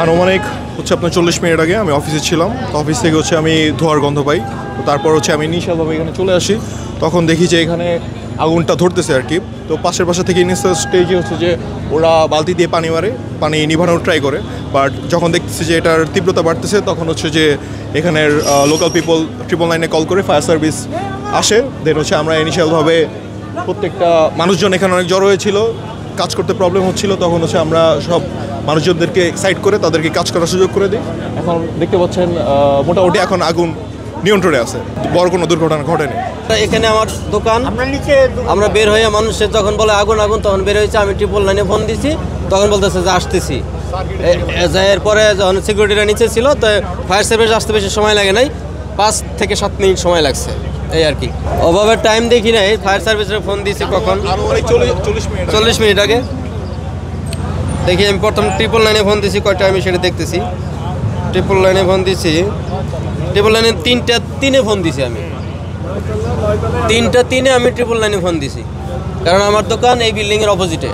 আনুমানিক হচ্ছে আপনার 40 মিনিট আগে আমি অফিসে ছিলাম। তো অফিস থেকে হচ্ছে আমি ধোঁয়ার গন্ধ পাই। তো তারপর হচ্ছে আমি ইনিশিয়ালভাবে এখানে চলে আসি। তখন দেখি যে এখানে আগুনটা ধরতেছে আর কি। তো পাশের বাসা থেকে ইনিশিয়াল স্টেজে হচ্ছে যে ওরা বালতি দিয়ে পানি মারে, পানি নিভানোর ট্রাই করে। বাট যখন দেখতেছি যে এটার তীব্রতা বাড়তেছে তখন হচ্ছে যে এখানের লোকাল পিপল 999-এ কল করে ফায়ার সার্ভিস আসে। দেন হচ্ছে আমরা ইনিশিয়ালভাবে প্রত্যেকটা মানুষজন এখানে অনেক জড়ো হয়েছিল, কাজ করতে প্রবলেম হচ্ছিল। তখন হচ্ছে আমরা সব মানুষজনদেরকে সাইড করে তাদেরকে কাজ করার সুযোগ করে দিই। এখন দেখতে পাচ্ছেন মোটামুটি এখন আগুন নিয়ন্ত্রণে আছে, বড় কোনো দুর্ঘটনা ঘটেনি। এখানে আমার দোকান, আমরা বের হয়ে মানুষের যখন বলে আগুন আগুন তখন বের হয়েছে। আমি 999-এ ফোন দিছি, তখন বলতেছে যে আসতেছি। এরপরে যখন সিকিউরিটিরা নিচে ছিল তো ফায়ার সার্ভিস আসতে বেশি সময় লাগে নাই, 5 থেকে 7 মিনিট সময় লাগছে এই আর কি। ওভাবে টাইম দেখি নাই, ফায়ার সার্ভিসে ফোন দিয়েছি কখন 40 মিনিট আগে। দেখি আমি প্রথম 999-এ ফোন দিয়েছি, কয়টা আমি সেটা দেখতেছি। 999-এ ফোন দিয়েছি, 999-এ 3:03-এ ফোন দিছি আমি। 3:03-এ আমি 999-এ ফোন দিছি, কারণ আমার দোকান এই বিল্ডিংয়ের অপোজিটে।